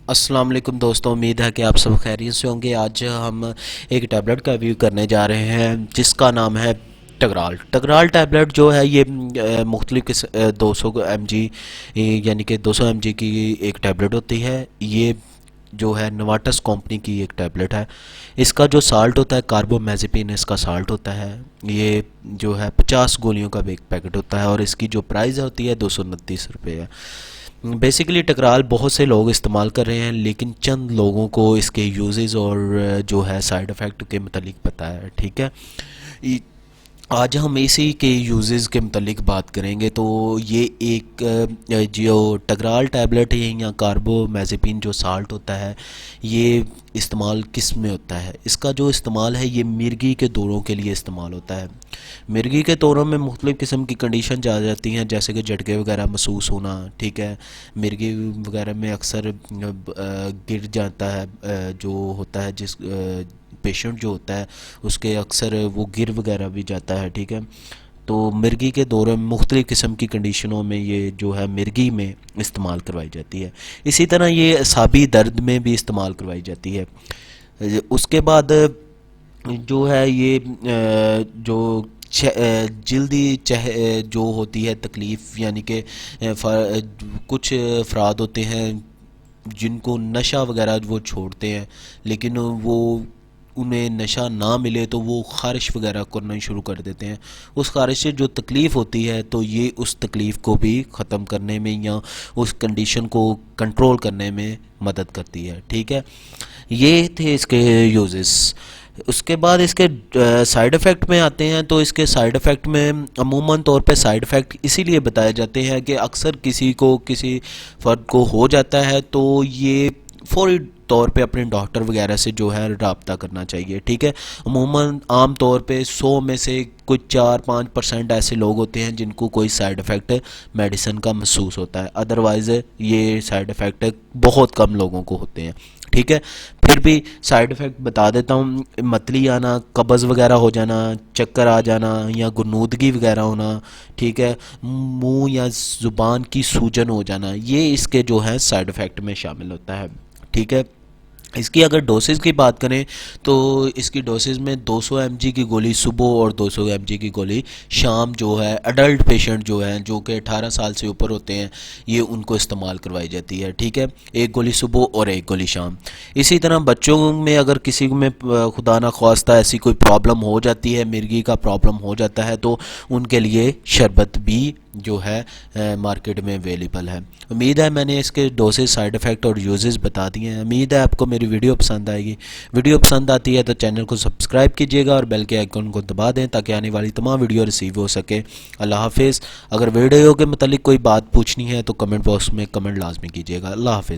अस्सलाम वालेकुम दोस्तों, उम्मीद है कि आप सब खैरियत से होंगे। आज हम एक टैबलेट का रिव्यू करने जा रहे हैं जिसका नाम है टगराल। टगराल टैबलेट जो है ये मुख्तलिफ किस 200 एम जी यानी कि 200 एम जी की एक टैबलेट होती है। ये जो है नोवार्टिस कंपनी की एक टैबलेट है। इसका जो साल्ट होता है कार्बोमेज़ेपिन इसका साल्ट होता है। ये जो है 50 गोलियों का एक पैकेट होता है और इसकी जो प्राइस होती है 229 रुपये है। बेसिकली टकराल बहुत से लोग इस्तेमाल कर रहे हैं, लेकिन चंद लोगों को इसके यूजेस और जो है साइड इफ़ेक्ट के मतलब पता है। ठीक है, आज हम इसी के यूजेस के मतलब बात करेंगे। तो ये एक जो टगराल टैबलेट है या कार्बोमेज़ेपिन जो साल्ट होता है, ये इस्तेमाल किस में होता है? इसका जो इस्तेमाल है ये मिर्गी के दौरों के लिए इस्तेमाल होता है। मिर्गी के दौरों में मुख्तलिफ़ किस्म की कंडीशन आ जाती हैं, जैसे कि झटके वगैरह महसूस होना। ठीक है, मिर्गी वगैरह में अक्सर गिर जाता है जो होता है जिस पेशेंट जो होता है उसके अक्सर वो गिर वगैरह भी जाता है। ठीक है, तो मिर्गी के दौरे में मुख्तलिफ़ किस्म की कंडीशनों में ये जो है मिर्गी में इस्तेमाल करवाई जाती है। इसी तरह ये असाबी दर्द में भी इस्तेमाल करवाई जाती है। उसके बाद जो है ये जो जल्दी जो होती है तकलीफ़, यानी कि कुछ अफराद होते हैं जिनको नशा वगैरह वो छोड़ते हैं, लेकिन वो उन्हें नशा ना मिले तो वो ख़ारिश वगैरह करना शुरू कर देते हैं। उस ख़ारिश से जो तकलीफ़ होती है तो ये उस तकलीफ़ को भी ख़त्म करने में या उस कंडीशन को कंट्रोल करने में मदद करती है। ठीक है, ये थे इसके यूजेस। उसके बाद इसके साइड इफ़ेक्ट में आते हैं। तो इसके साइड इफ़ेक्ट में अमूमन तौर पे साइड इफ़ेक्ट इसीलिए बताए जाते हैं कि अक्सर किसी को किसी फ़र्द को हो जाता है तो ये फ़ौरी तौर पे अपने डॉक्टर वगैरह से जो है रब्ता करना चाहिए। ठीक है, अमूमन आम तौर पे 100 में से कुछ 4-5% ऐसे लोग होते हैं जिनको कोई साइड इफ़ेक्ट मेडिसिन का महसूस होता है, अदरवाइज़ ये साइड इफ़ेक्ट बहुत कम लोगों को होते हैं। ठीक है, फिर भी साइड इफ़ेक्ट बता देता हूँ। मतली आना, कब्ज़ वगैरह हो जाना, चक्कर आ जाना या गुनूदगी वगैरह होना। ठीक है, मुंह या ज़ुबान की सूजन हो जाना, ये इसके जो है साइड इफ़ेक्ट में शामिल होता है। ठीक है, इसकी अगर डोसेज की बात करें तो इसकी डोसेज में 200 mg की गोली सुबह और 200 mg की गोली शाम जो है अडल्ट पेशेंट जो हैं जो कि 18 साल से ऊपर होते हैं ये उनको इस्तेमाल करवाई जाती है। ठीक है, एक गोली सुबह और एक गोली शाम। इसी तरह बच्चों में अगर किसी में खुदा ना ख्वास्ता ऐसी कोई प्रॉब्लम हो जाती है, मिर्गी का प्रॉब्लम हो जाता है, तो उनके लिए शरबत भी जो है मार्केट में अवेलेबल है। उम्मीद है मैंने इसके डोसेज, साइड इफ़ेक्ट और यूजेस बता दिए हैं। उम्मीद है आपको मेरी वीडियो पसंद आएगी। वीडियो पसंद आती है तो चैनल को सब्सक्राइब कीजिएगा और बेल के आइकन को दबा दें ताकि आने वाली तमाम वीडियो रिसीव हो सके। अल्लाह हाफिज़। अगर वीडियो के मतलब कोई बात पूछनी है तो कमेंट बॉक्स में कमेंट लाजमी कीजिएगा। अल्लाह हाफिज़।